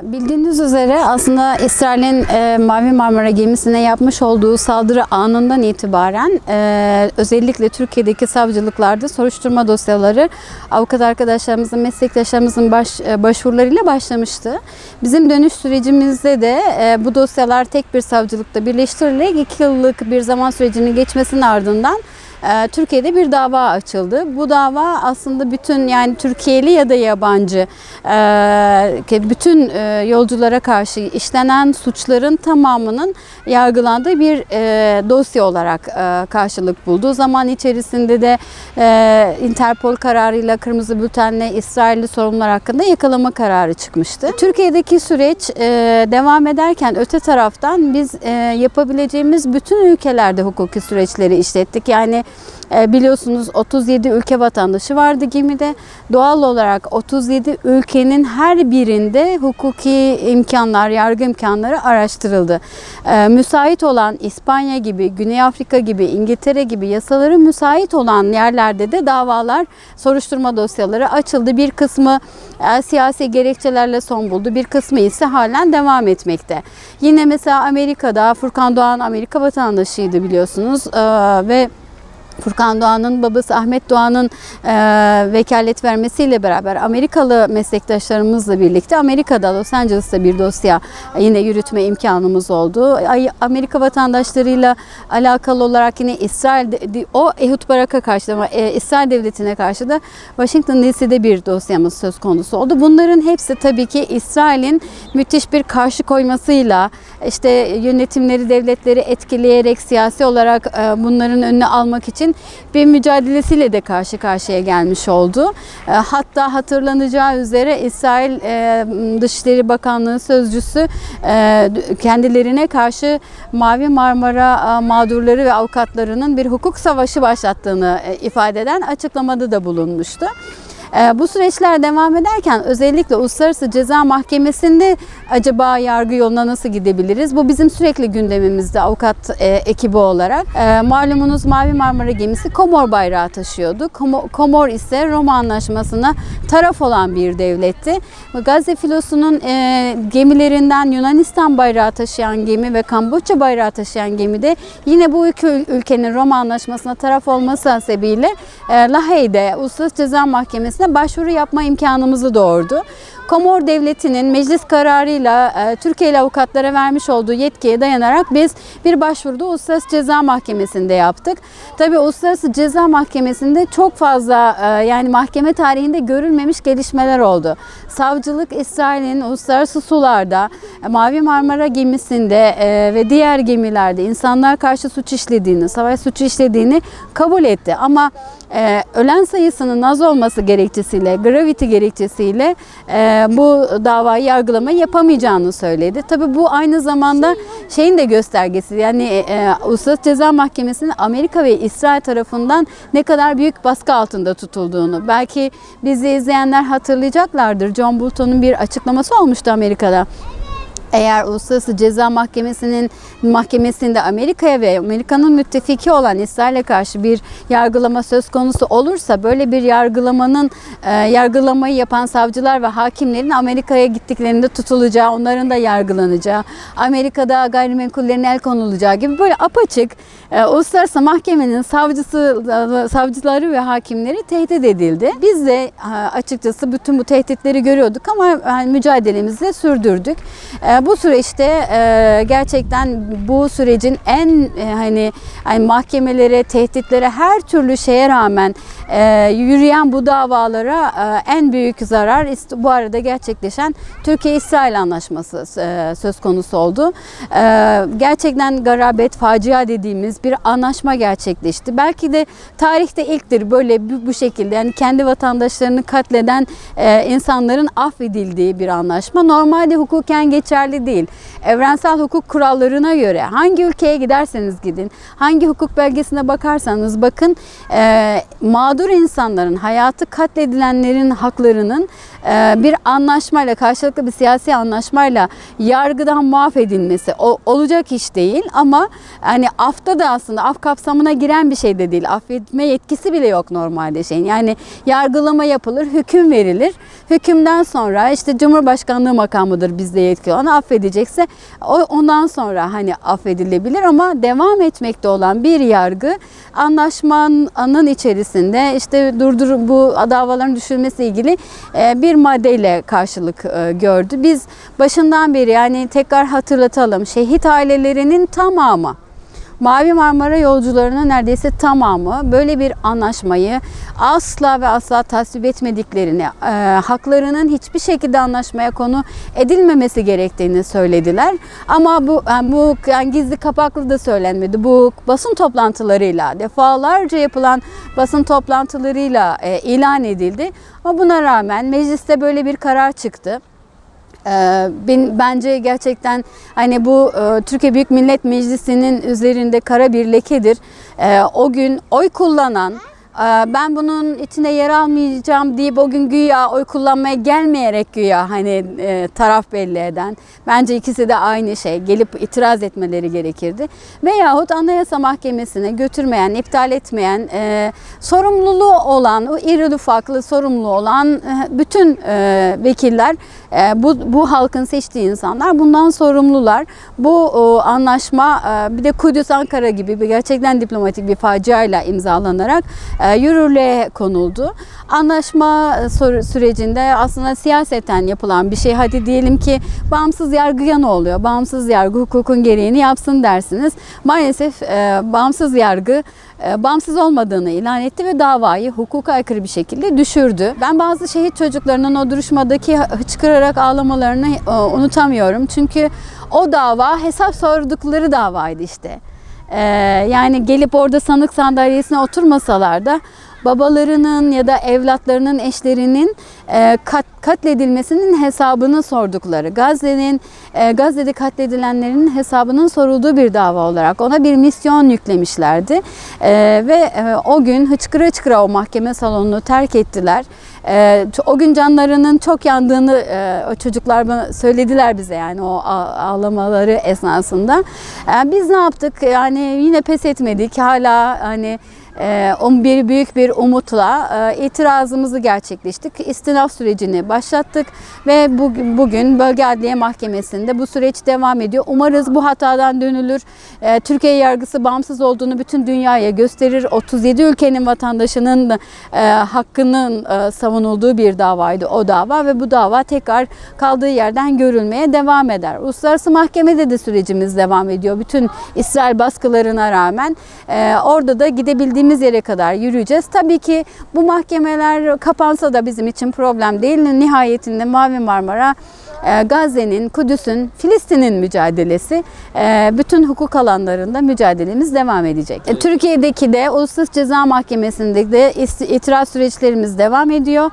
Bildiğiniz üzere aslında İsrail'in Mavi Marmara gemisine yapmış olduğu saldırı anından itibaren özellikle Türkiye'deki savcılıklarda soruşturma dosyaları avukat arkadaşlarımızın, meslektaşlarımızın başvurularıyla başlamıştı. Bizim dönüş sürecimizde de bu dosyalar tek bir savcılıkta birleştirilerek 2 yıllık bir zaman sürecinin geçmesinin ardından Türkiye'de bir dava açıldı. Bu dava aslında bütün, yani Türkiye'li ya da yabancı bütün yolculara karşı işlenen suçların tamamının yargılandığı bir dosya olarak karşılık buldu. Zaman içerisinde de Interpol kararıyla, kırmızı bültenle İsrailli sorumlular hakkında yakalama kararı çıkmıştı. Türkiye'deki süreç devam ederken öte taraftan biz yapabileceğimiz bütün ülkelerde hukuki süreçleri işlettik. Yani biliyorsunuz 37 ülke vatandaşı vardı gemide. Doğal olarak 37 ülkenin her birinde hukuki imkanlar, yargı imkanları araştırıldı. Müsait olan İspanya gibi, Güney Afrika gibi, İngiltere gibi yasaları müsait olan yerlerde de davalar, soruşturma dosyaları açıldı. Bir kısmı siyasi gerekçelerle son buldu. Bir kısmı ise halen devam etmekte. Yine mesela Amerika'da Furkan Doğan Amerika vatandaşıydı biliyorsunuz ve Furkan Doğan'ın babası Ahmet Doğan'ın vekalet vermesiyle beraber Amerikalı meslektaşlarımızla birlikte Amerika'da, Los Angeles'ta bir dosya yine yürütme imkanımız oldu. Amerika vatandaşlarıyla alakalı olarak yine o Ehud Barak'a karşı ama İsrail Devleti'ne karşı da Washington DC'de bir dosyamız söz konusu oldu. Bunların hepsi tabii ki İsrail'in müthiş bir karşı koymasıyla, işte yönetimleri, devletleri etkileyerek siyasi olarak bunların önüne almak için bir mücadelesiyle de karşı karşıya gelmiş oldu. Hatta hatırlanacağı üzere İsrail Dışişleri Bakanlığı sözcüsü kendilerine karşı Mavi Marmara mağdurları ve avukatlarının bir hukuk savaşı başlattığını ifade eden açıklamada da bulunmuştu. Bu süreçler devam ederken özellikle Uluslararası Ceza Mahkemesi'nde acaba yargı yoluna nasıl gidebiliriz? Bu bizim sürekli gündemimizde avukat ekibi olarak. Malumunuz Mavi Marmara gemisi Komor bayrağı taşıyordu. Komor ise Roma Anlaşması'na taraf olan bir devletti. Gazze filosunun gemilerinden Yunanistan bayrağı taşıyan gemi ve Kamboçya bayrağı taşıyan gemi de yine bu iki ülkenin Roma Anlaşması'na taraf olması hasebiyle Lahey'de Uluslararası Ceza Mahkemesi'ne başvuru yapma imkanımızı doğurdu. Komor Devleti'nin meclis kararıyla Türkiye'li avukatlara vermiş olduğu yetkiye dayanarak biz bir başvuruda Uluslararası Ceza Mahkemesi'nde yaptık. Tabii Uluslararası Ceza Mahkemesi'nde çok fazla yani mahkeme tarihinde görülmemiş gelişmeler oldu. Savcılık İsrail'in uluslararası sularda Mavi Marmara gemisinde ve diğer gemilerde insanlığa karşı suç işlediğini, savaş suçu işlediğini kabul etti. Ama ölen sayısının az olması gerekçesiyle, gravity gerekçesiyle bu davayı yargılama yapamayacağını söyledi. Tabii bu aynı zamanda şeyin de göstergesi, yani Uluslararası Ceza Mahkemesi'nin Amerika ve İsrail tarafından ne kadar büyük baskı altında tutulduğunu. Belki bizi izleyenler hatırlayacaklardır. John Bolton'un bir açıklaması olmuştu Amerika'da. Eğer Uluslararası Ceza Mahkemesi'nde Amerika'ya ve Amerika'nın müttefiki olan İsrail'e karşı bir yargılama söz konusu olursa, böyle bir yargılamayı yapan savcılar ve hakimlerin Amerika'ya gittiklerinde tutulacağı, onların da yargılanacağı, Amerika'da gayrimenkullerine el konulacağı gibi böyle apaçık Uluslararası Mahkemenin savcıları ve hakimleri tehdit edildi. Biz de açıkçası bütün bu tehditleri görüyorduk ama mücadelemizi sürdürdük. Bu süreçte gerçekten bu sürecin en hani mahkemelere, tehditlere, her türlü şeye rağmen yürüyen bu davalara en büyük zarar bu arada gerçekleşen Türkiye-İsrail Anlaşması söz konusu oldu. Gerçekten garabet, facia dediğimiz bir anlaşma gerçekleşti. Belki de tarihte ilktir böyle bu şekilde, yani kendi vatandaşlarını katleden insanların affedildiği bir anlaşma. Normalde hukuken geçerli değil. Evrensel hukuk kurallarına göre hangi ülkeye giderseniz gidin, hangi hukuk belgesine bakarsanız bakın, mağdur insanların, hayatı katledilenlerin haklarının bir anlaşmayla, karşılıklı bir siyasi anlaşmayla yargıdan muaf edilmesi olacak iş değil. Ama hani afta da aslında af kapsamına giren bir şey de değil. Affetme yetkisi bile yok normalde şeyin. Yani yargılama yapılır, hüküm verilir. Hükümden sonra işte Cumhurbaşkanlığı makamıdır bizde yetki olan, affedecekse ondan sonra hani affedilebilir. Ama devam etmekte olan bir yargı anlaşmanın içerisinde işte bu davaların düşürülmesi ilgili bir maddeyle karşılık gördü. Biz başından beri, yani tekrar hatırlatalım, şehit ailelerinin tamamı, Mavi Marmara yolcularının neredeyse tamamı böyle bir anlaşmayı asla ve asla tasvip etmediklerini, haklarının hiçbir şekilde anlaşmaya konu edilmemesi gerektiğini söylediler. Ama bu yani gizli kapaklı da söylenmedi. Bu basın toplantılarıyla, defalarca yapılan basın toplantılarıyla ilan edildi. Ama buna rağmen mecliste böyle bir karar çıktı. Bence gerçekten hani bu Türkiye Büyük Millet Meclisi'nin üzerinde kara bir lekedir. O gün oy kullanan, ben bunun içine yer almayacağım deyip o gün güya oy kullanmaya gelmeyerek güya hani taraf belli eden, bence ikisi de aynı şey, gelip itiraz etmeleri gerekirdi. Veyahut Anayasa Mahkemesi'ne götürmeyen, iptal etmeyen, sorumluluğu olan, o iri ufaklı sorumlu olan bütün vekiller, bu halkın seçtiği insanlar bundan sorumlular. Bu anlaşma bir de Kudüs Ankara gibi bir gerçekten diplomatik bir faciayla imzalanarak yürürlüğe konuldu. Anlaşma sürecinde aslında siyaseten yapılan bir şey. Hadi diyelim ki bağımsız yargıya ne oluyor? Bağımsız yargı hukukun gereğini yapsın dersiniz. Maalesef bağımsız yargı bağımsız olmadığını ilan etti ve davayı hukuka aykırı bir şekilde düşürdü. Ben bazı şehit çocuklarının o duruşmadaki hıçkırarak ağlamalarını unutamıyorum. Çünkü o dava hesap sordukları davaydı işte. Yani gelip orada sanık sandalyesine oturmasalar da babalarının ya da evlatlarının, eşlerinin katledilmesinin hesabını sordukları, Gazze'de katledilenlerin hesabının sorulduğu bir dava olarak ona bir misyon yüklemişlerdi. Ve o gün hıçkıra hıçkıra o mahkeme salonunu terk ettiler. O gün canlarının çok yandığını o çocuklar bana söylediler bize, yani o ağlamaları esnasında. Biz ne yaptık? Yani yine pes etmedik. Hala hani büyük bir umutla itirazımızı gerçekleştirdik. İstinaf sürecini başlattık ve bugün Bölge Adliye Mahkemesi'nde bu süreç devam ediyor. Umarız bu hatadan dönülür. Türkiye yargısı bağımsız olduğunu bütün dünyaya gösterir. 37 ülkenin vatandaşının hakkının savunulduğu bir davaydı o dava ve bu dava tekrar kaldığı yerden görülmeye devam eder. Uluslararası Mahkemede de sürecimiz devam ediyor. Bütün İsrail baskılarına rağmen orada da gidebildiğimiz yere kadar yürüyeceğiz. Tabii ki bu mahkemeler kapansa da bizim için problem değil. Nihayetinde Mavi Marmara, Gazze'nin, Kudüs'ün, Filistin'in mücadelesi, bütün hukuk alanlarında mücadelemiz devam edecek. Türkiye'deki de Uluslararası Ceza Mahkemesi'nde de itiraz süreçlerimiz devam ediyor.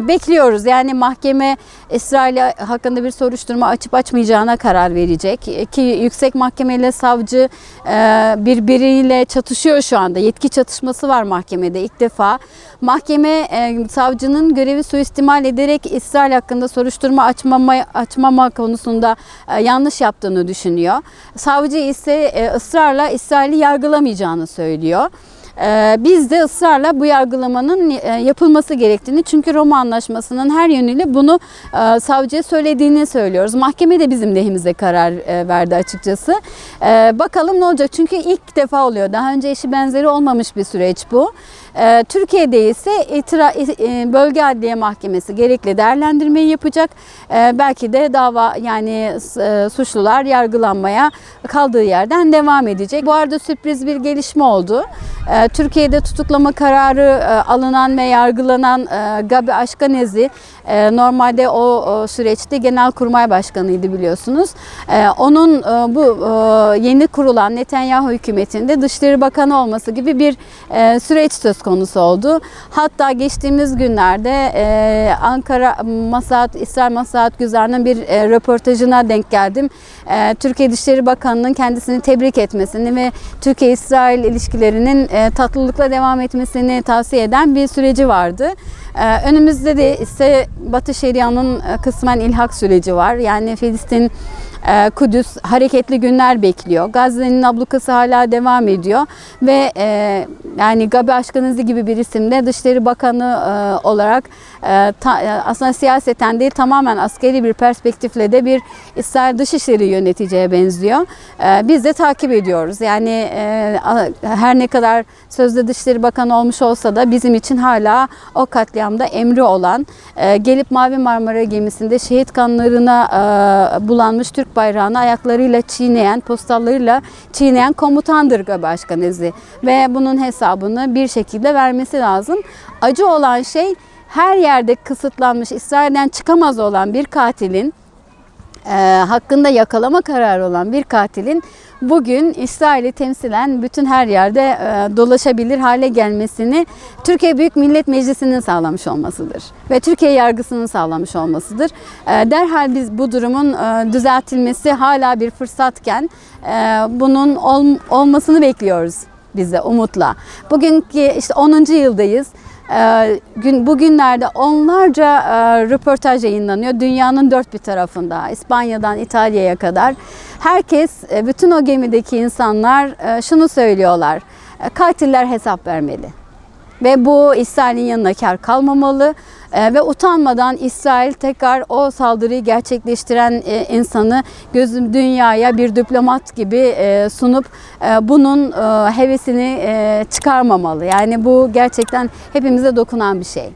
Bekliyoruz. Yani mahkeme İsrail hakkında bir soruşturma açıp açmayacağına karar verecek. Ki yüksek mahkeme ile savcı birbiriyle çatışıyor şu anda. Yetki çatışması var mahkemede ilk defa. Mahkeme savcının görevi suistimal ederek İsrail hakkında soruşturma açmama konusunda yanlış yaptığını düşünüyor. Savcı ise ısrarla İsrail'i yargılamayacağını söylüyor. Biz de ısrarla bu yargılamanın yapılması gerektiğini, çünkü Roma Anlaşması'nın her yönüyle bunu savcıya söylediğini söylüyoruz. Mahkeme de bizim lehimize karar verdi açıkçası. Bakalım ne olacak? Çünkü ilk defa oluyor. Daha önce eşi benzeri olmamış bir süreç bu. Türkiye'de ise Bölge Adliye Mahkemesi gerekli değerlendirmeyi yapacak. Belki de dava, yani suçlular yargılanmaya kaldığı yerden devam edecek. Bu arada sürpriz bir gelişme oldu. Türkiye'de tutuklama kararı alınan ve yargılanan Gabi Ashkenazi normalde o süreçte Genelkurmay Başkanıydı biliyorsunuz. Onun bu yeni kurulan Netanyahu hükümetinde Dışişleri Bakanı olması gibi bir süreç söz konusu oldu. Hatta geçtiğimiz günlerde İsrail Maslahat Güzarı'nın bir röportajına denk geldim. Türkiye Dışişleri Bakanı'nın kendisini tebrik etmesini ve Türkiye-İsrail ilişkilerinin tatlılıkla devam etmesini tavsiye eden bir süreci vardı. Önümüzde de ise Batı Şeria'nın kısmen ilhak süreci var. Yani Filistin, Kudüs hareketli günler bekliyor. Gazze'nin ablukası hala devam ediyor ve yani Gabi Ashkenazi gibi bir isimde Dışişleri Bakanı olarak aslında siyaseten değil tamamen askeri bir perspektifle de bir İsrail Dışişleri yöneticiye benziyor. Biz de takip ediyoruz. Yani her ne kadar sözde Dışişleri Bakanı olmuş olsa da bizim için hala o katliamda emri olan, gelip Mavi Marmara gemisinde şehit kanlarına bulanmış Türk bayrağını ayaklarıyla çiğneyen, postallarıyla çiğneyen komutandır Gabi Ashkenazi. Ve bunun hesabını bir şekilde vermesi lazım. Acı olan şey her yerde kısıtlanmış, İsrail'den çıkamaz olan bir katilin, hakkında yakalama kararı olan bir katilin bugün İsrail'i temsilen bütün her yerde dolaşabilir hale gelmesini Türkiye Büyük Millet Meclisi'nin sağlamış olmasıdır. Ve Türkiye yargısının sağlamış olmasıdır. Derhal biz bu durumun düzeltilmesi hala bir fırsatken bunun olmasını bekliyoruz biz de umutla. Bugünkü işte 10. yıldayız. Bugünlerde onlarca röportaj yayınlanıyor dünyanın dört bir tarafında, İspanya'dan İtalya'ya kadar. Herkes, bütün o gemideki insanlar şunu söylüyorlar: katiller hesap vermeli ve bu İsrail'in yanına kar kalmamalı ve utanmadan İsrail tekrar o saldırıyı gerçekleştiren insanı dünyaya bir diplomat gibi sunup bunun hevesini çıkarmamalı. Yani bu gerçekten hepimize dokunan bir şey.